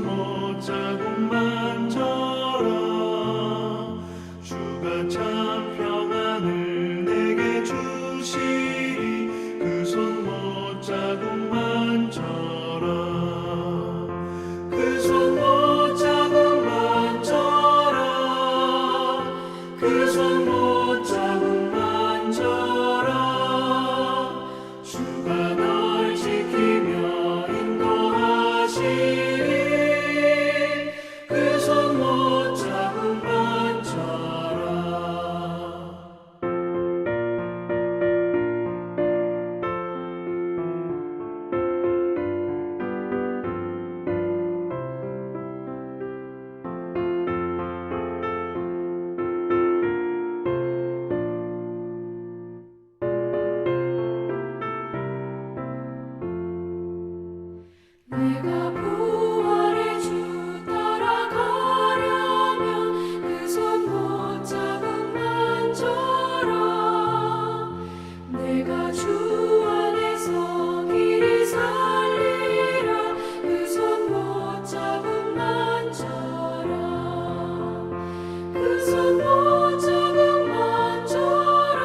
못자국만 저라 주가 참 평안을 내게 주시리 그 손 못자국만 저라 그 손 못자국만 저라 그 손 못자국만 저라 주가 널 지키며 인도하시리 그 손 못자국만 저라 내가 부활의 주 따라가려면 그 손 못자국만 저라 내가 주 안에서 길이 살리라 그 손 못자국만 저라 그 손 못자국만 저라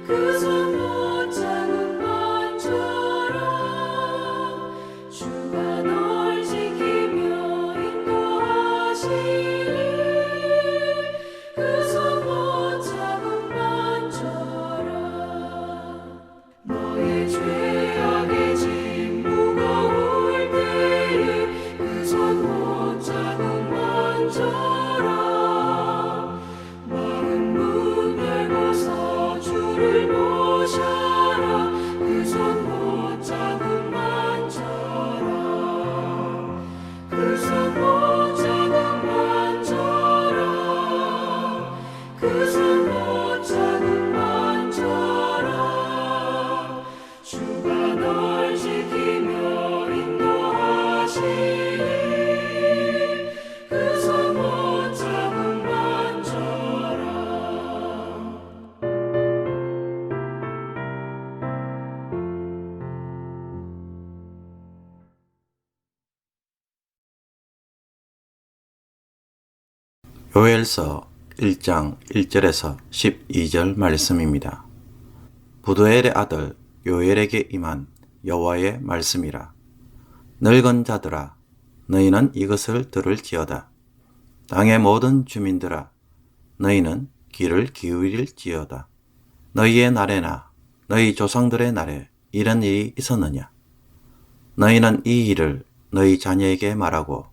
그 손 못자국만 저라 주가 널 지키며 인도하시리 그 손 못자국만 저라 너의 죄악의 짐 무거울 때에 그 손 못자국만 저라 마른 문 열고서 주를 모셔라 그 손 못자국만 저라 그 손 못자국만 저라 그 손 못자국만 저라 주가 널 지키며 인도하시리 그 손 못자국만 저라 요엘서 1장 1절에서 12절 말씀입니다. 부두엘의 아들 요엘에게 임한 여호와의 말씀이라. 늙은 자들아 너희는 이것을 들을지어다. 땅의 모든 주민들아 너희는 귀를 기울일지어다. 너희의 날에나 너희 조상들의 날에 이런 일이 있었느냐? 너희는 이 일을 너희 자녀에게 말하고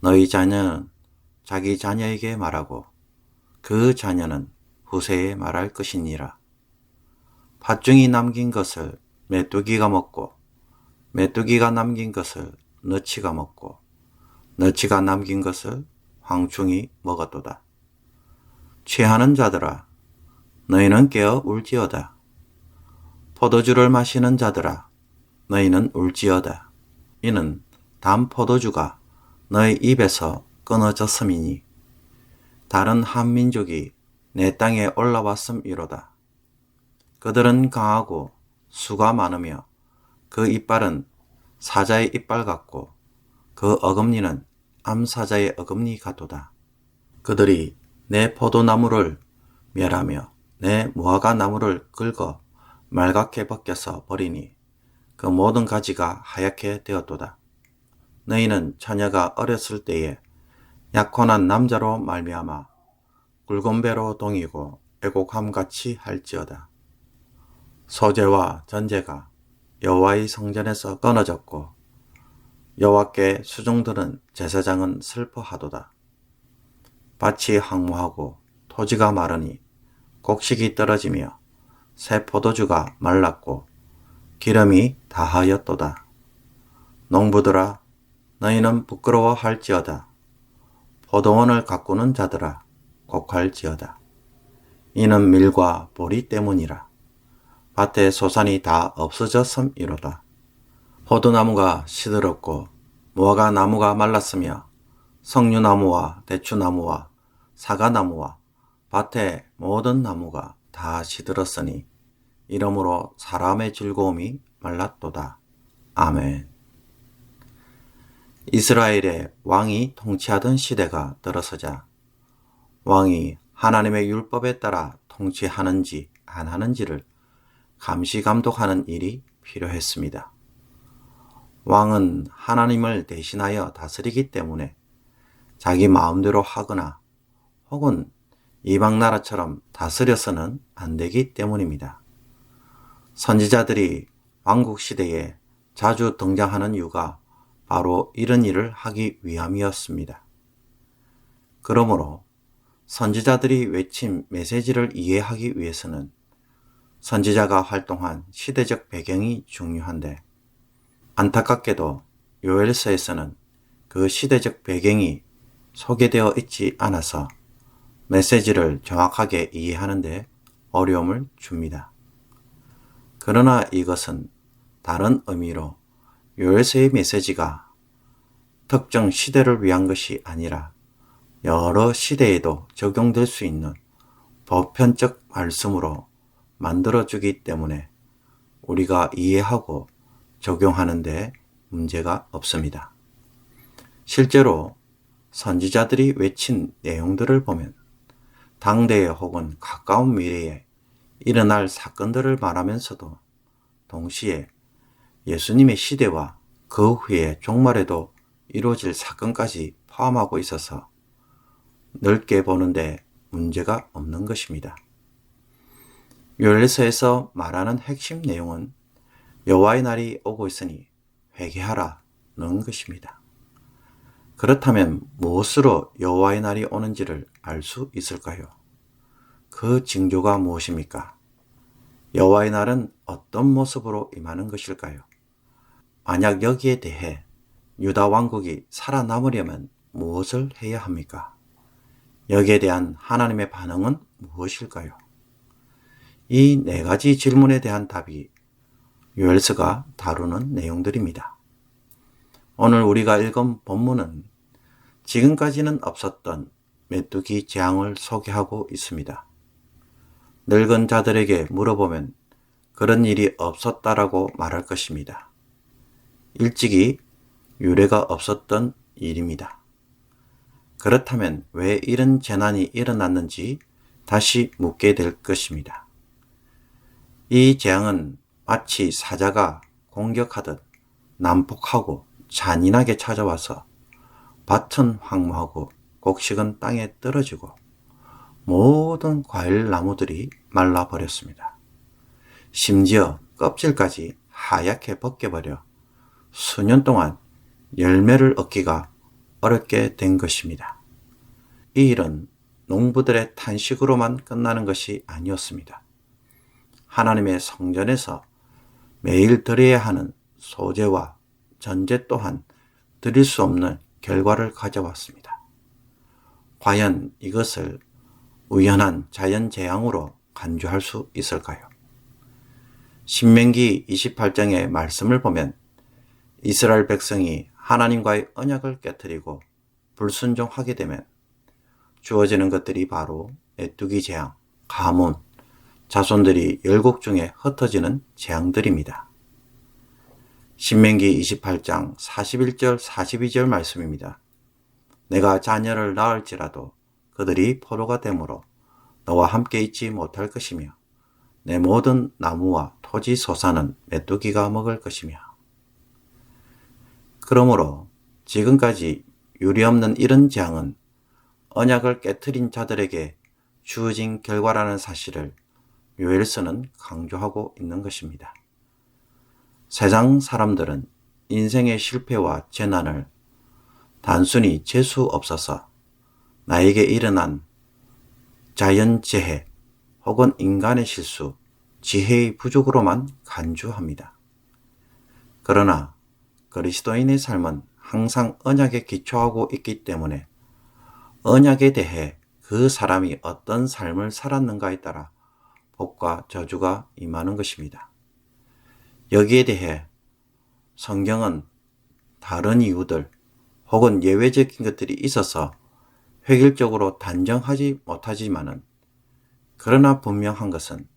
너희 자녀는 자기 자녀에게 말하고 그 자녀는 후세에 말할 것이니라. 팥중이 남긴 것을 메뚜기가 먹고 메뚜기가 남긴 것을 너치가 먹고 너치가 남긴 것을 황충이 먹었도다. 취하는 자들아 너희는 깨어 울지어다. 포도주를 마시는 자들아 너희는 울지어다. 이는 단 포도주가 너희 입에서 끊어졌음이니 다른 한 민족이 내 땅에 올라왔음이로다. 그들은 강하고 수가 많으며 그 이빨은 사자의 이빨 같고 그 어금니는 암사자의 어금니 같도다. 그들이 내 포도나무를 멸하며 내 무화과 나무를 긁어 말갛게 벗겨서 버리니 그 모든 가지가 하얗게 되었도다. 너희는 처녀가 어렸을 때에 약혼한 남자로 말미암아 굵은 배로 동이고 애곡함같이 할지어다. 소제와 전제가 여호와의 성전에서 끊어졌고 여호와께 수종드는 제사장은 슬퍼하도다. 밭이 황무하고 토지가 마르니 곡식이 떨어지며 새 포도주가 말랐고 기름이 다하였도다. 농부들아 너희는 부끄러워할지어다. 포도원을 가꾸는 자들아 곡할지어다. 이는 밀과 보리 때문이라. 밭에 소산이 다 없어졌음이로다. 포도나무가 시들었고 무화과 나무가 말랐으며 석류나무와 대추나무와 사과나무와 밭의 모든 나무가 다 시들었으니 이러므로 사람의 즐거움이 말랐도다. 아멘. 이스라엘의 왕이 통치하던 시대가 들어서자 왕이 하나님의 율법에 따라 통치하는지 안 하는지를 감시 감독하는 일이 필요했습니다. 왕은 하나님을 대신하여 다스리기 때문에 자기 마음대로 하거나 혹은 이방 나라처럼 다스려서는 안 되기 때문입니다. 선지자들이 왕국 시대에 자주 등장하는 이유가 바로 이런 일을 하기 위함이었습니다. 그러므로 선지자들이 외친 메시지를 이해하기 위해서는 선지자가 활동한 시대적 배경이 중요한데 안타깝게도 요엘서에서는 그 시대적 배경이 소개되어 있지 않아서 메시지를 정확하게 이해하는 데 어려움을 줍니다. 그러나 이것은 다른 의미로 요엘서의 메시지가 특정 시대를 위한 것이 아니라 여러 시대에도 적용될 수 있는 보편적 말씀으로 만들어주기 때문에 우리가 이해하고 적용하는 데 문제가 없습니다. 실제로 선지자들이 외친 내용들을 보면 당대에 혹은 가까운 미래에 일어날 사건들을 말하면서도 동시에 예수님의 시대와 그 후에 종말에도 이루어질 사건까지 포함하고 있어서 넓게 보는데 문제가 없는 것입니다. 요엘서에서 말하는 핵심 내용은 여호와의 날이 오고 있으니 회개하라는 것입니다. 그렇다면 무엇으로 여호와의 날이 오는지를 알 수 있을까요? 그 징조가 무엇입니까? 여호와의 날은 어떤 모습으로 임하는 것일까요? 만약 여기에 대해 유다 왕국이 살아남으려면 무엇을 해야 합니까? 여기에 대한 하나님의 반응은 무엇일까요? 이 네 가지 질문에 대한 답이 요엘서가 다루는 내용들입니다. 오늘 우리가 읽은 본문은 지금까지는 없었던 메뚜기 재앙을 소개하고 있습니다. 늙은 자들에게 물어보면 그런 일이 없었다라고 말할 것입니다. 일찍이 유례가 없었던 일입니다. 그렇다면 왜 이런 재난이 일어났는지 다시 묻게 될 것입니다. 이 재앙은 마치 사자가 공격하듯 난폭하고 잔인하게 찾아와서 밭은 황무하고 곡식은 땅에 떨어지고 모든 과일 나무들이 말라버렸습니다. 심지어 껍질까지 하얗게 벗겨버려 수년 동안 열매를 얻기가 어렵게 된 것입니다. 이 일은 농부들의 탄식으로만 끝나는 것이 아니었습니다. 하나님의 성전에서 매일 드려야 하는 소제와 전제 또한 드릴 수 없는 결과를 가져왔습니다. 과연 이것을 우연한 자연재앙으로 간주할 수 있을까요? 신명기 28장의 말씀을 보면 이스라엘 백성이 하나님과의 언약을 깨트리고 불순종하게 되면 주어지는 것들이 바로 메뚜기 재앙, 가뭄, 자손들이 열국 중에 흩어지는 재앙들입니다. 신명기 28장 41절 42절 말씀입니다. 내가 자녀를 낳을지라도 그들이 포로가 되므로 너와 함께 있지 못할 것이며 내 모든 나무와 토지 소산은 메뚜기가 먹을 것이며. 그러므로 지금까지 유례없는 이런 재앙은 언약을 깨트린 자들에게 주어진 결과라는 사실을 요엘서는 강조하고 있는 것입니다. 세상 사람들은 인생의 실패와 재난을 단순히 재수 없어서 나에게 일어난 자연재해 혹은 인간의 실수, 지혜의 부족으로만 간주합니다. 그러나 그리스도인의 삶은 항상 언약에 기초하고 있기 때문에 언약에 대해 그 사람이 어떤 삶을 살았는가에 따라 복과 저주가 임하는 것입니다. 여기에 대해 성경은 다른 이유들 혹은 예외적인 것들이 있어서 획일적으로 단정하지 못하지만은 그러나 분명한 것은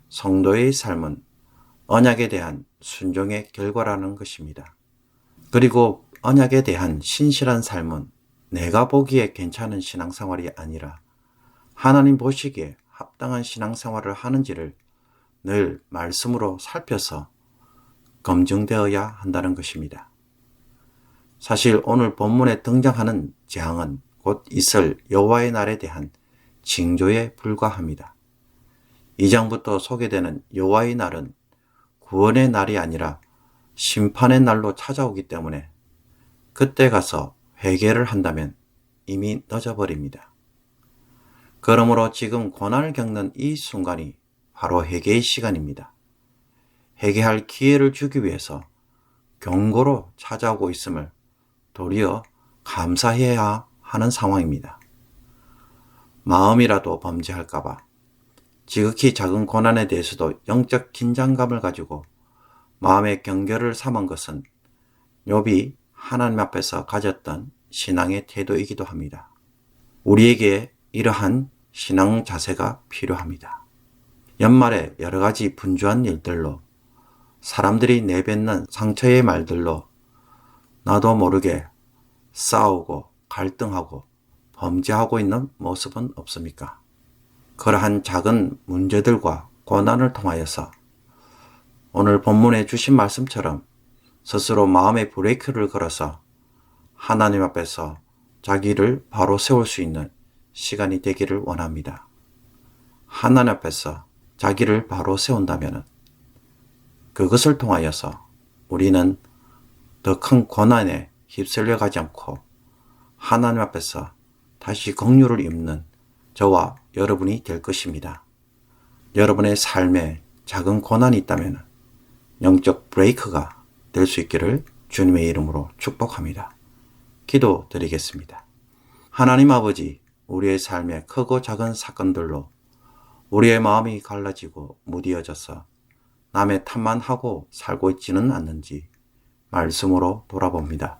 성도의 삶은 언약에 대한 순종의 결과라는 것입니다. 그리고 언약에 대한 신실한 삶은 내가 보기에 괜찮은 신앙생활이 아니라 하나님 보시기에 합당한 신앙생활을 하는지를 늘 말씀으로 살펴서 검증되어야 한다는 것입니다. 사실 오늘 본문에 등장하는 재앙은 곧 있을 여호와의 날에 대한 징조에 불과합니다. 2장부터 소개되는 여호와의 날은 구원의 날이 아니라 심판의 날로 찾아오기 때문에 그때 가서 회개를 한다면 이미 늦어버립니다. 그러므로 지금 고난을 겪는 이 순간이 바로 회개의 시간입니다. 회개할 기회를 주기 위해서 경고로 찾아오고 있음을 도리어 감사해야 하는 상황입니다. 마음이라도 범죄할까봐 지극히 작은 고난에 대해서도 영적 긴장감을 가지고 마음의 경계를 삼은 것은 욥이 하나님 앞에서 가졌던 신앙의 태도이기도 합니다. 우리에게 이러한 신앙 자세가 필요합니다. 연말에 여러 가지 분주한 일들로 사람들이 내뱉는 상처의 말들로 나도 모르게 싸우고 갈등하고 범죄하고 있는 모습은 없습니까? 그러한 작은 문제들과 고난을 통하여서 오늘 본문에 주신 말씀처럼 스스로 마음의 브레이크를 걸어서 하나님 앞에서 자기를 바로 세울 수 있는 시간이 되기를 원합니다. 하나님 앞에서 자기를 바로 세운다면 그것을 통하여서 우리는 더 큰 고난에 휩쓸려 가지 않고 하나님 앞에서 다시 긍휼을 입는 저와 여러분이 될 것입니다. 여러분의 삶에 작은 고난이 있다면 영적 브레이크가 될 수 있기를 주님의 이름으로 축복합니다. 기도 드리겠습니다. 하나님 아버지, 우리의 삶에 크고 작은 사건들로 우리의 마음이 갈라지고 무디어져서 남의 탓만 하고 살고 있지는 않는지 말씀으로 돌아봅니다.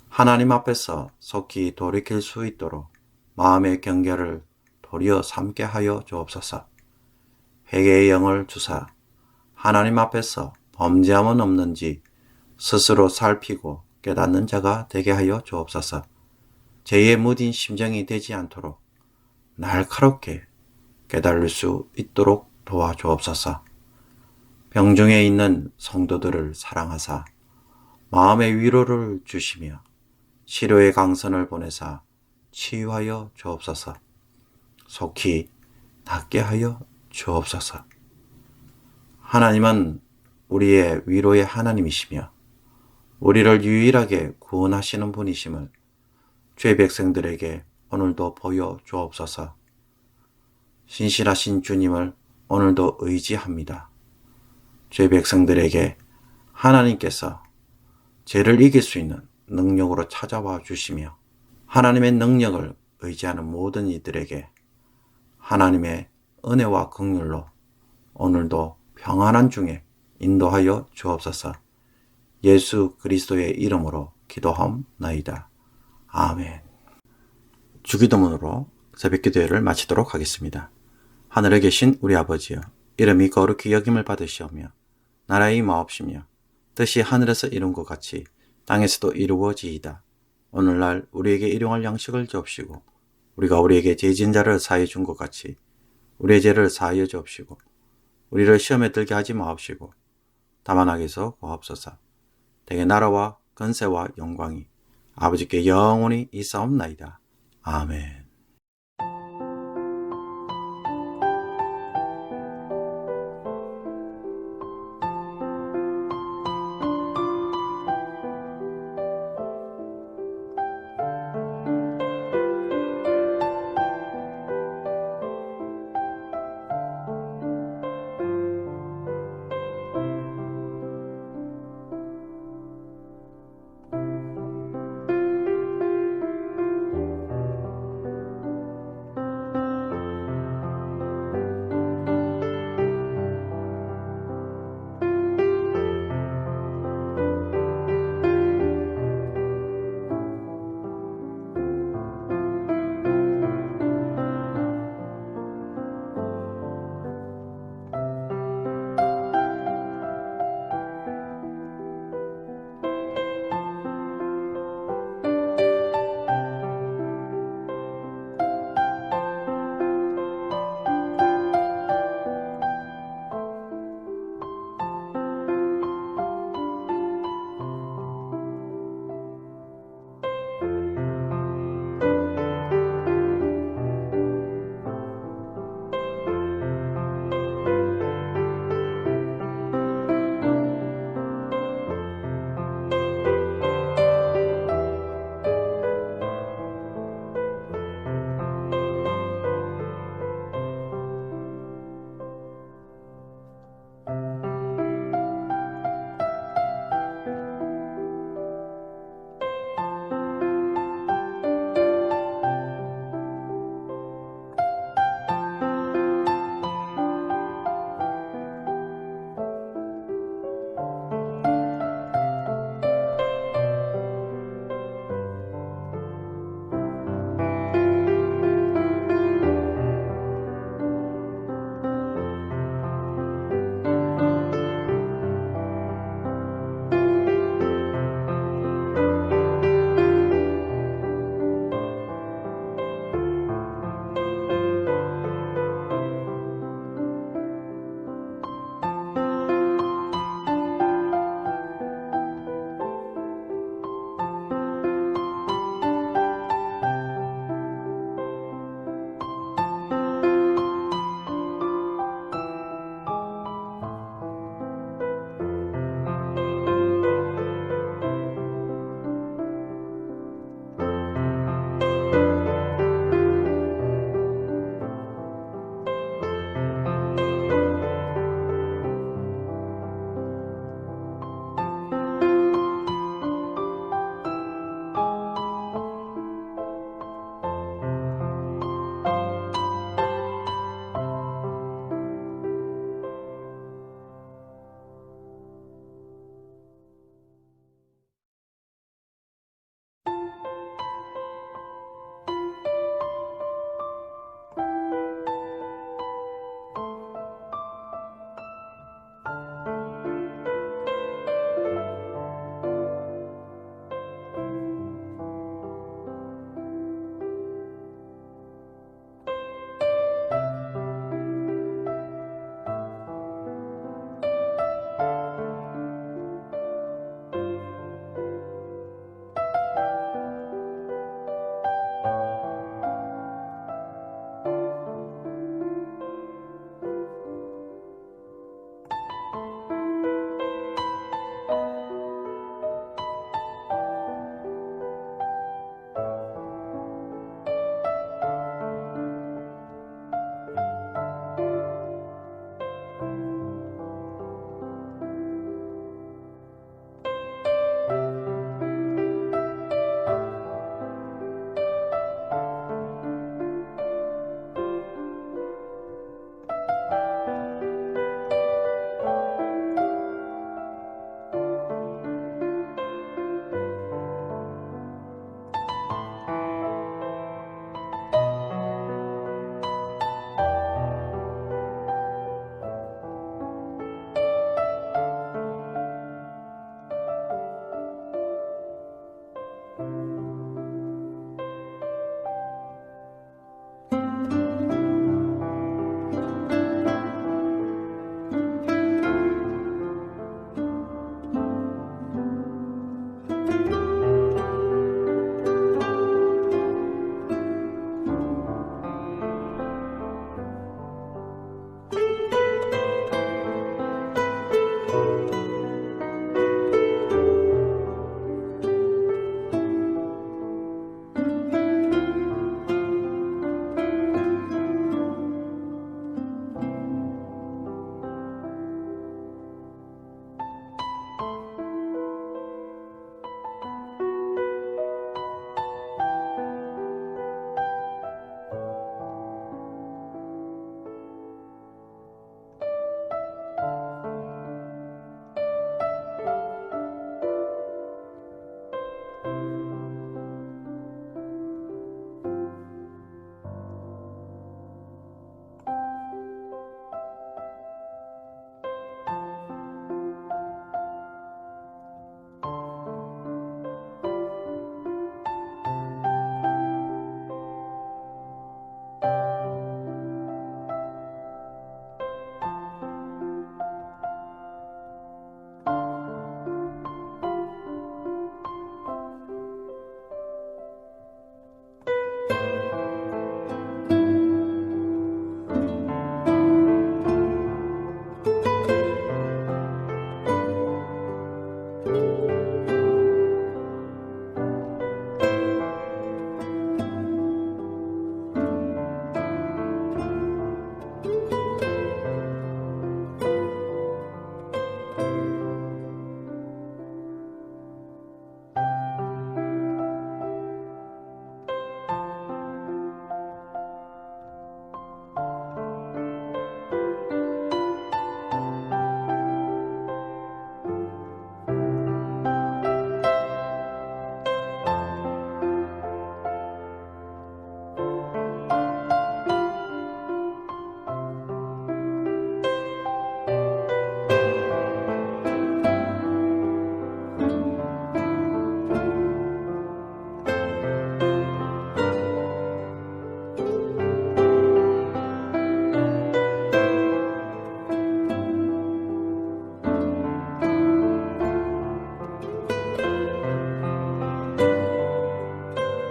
하나님 앞에서 속히 돌이킬 수 있도록 마음의 경계를 도리어 삼게 하여 주옵소서. 회개의 영을 주사 하나님 앞에서 범죄함은 없는지 스스로 살피고 깨닫는 자가 되게 하여 주옵소서. 죄에 무딘 심정이 되지 않도록 날카롭게 깨달을 수 있도록 도와주옵소서. 병중에 있는 성도들을 사랑하사 마음의 위로를 주시며 치료의 강선을 보내사 치유하여 주옵소서. 속히 낫게 하여 주옵소서. 하나님은 우리의 위로의 하나님이시며 우리를 유일하게 구원하시는 분이심을 죄 백성들에게 오늘도 보여 주옵소서. 신실하신 주님을 오늘도 의지합니다. 죄 백성들에게 하나님께서 죄를 이길 수 있는 능력으로 찾아와 주시며 하나님의 능력을 의지하는 모든 이들에게 하나님의 은혜와 긍휼로 오늘도 평안한 중에 인도하여 주옵소서. 예수 그리스도의 이름으로 기도하옵나이다. 아멘. 주기도문으로 새벽기도회를 마치도록 하겠습니다. 하늘에 계신 우리 아버지여, 이름이 거룩히 여김을 받으시오며 나라의 마옵시며 뜻이 하늘에서 이룬 것 같이 땅에서도 이루어지이다. 오늘날 우리에게 일용할 양식을 주옵시고 우리가 우리에게 죄 지은 자를 사하여 준 것 같이 우리의 죄를 사하여 주옵시고 우리를 시험에 들게 하지 마옵시고 다만 악에서 구하옵소서. 대개 나라와 권세와 영광이 아버지께 영원히 있사옵나이다. 아멘.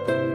주시며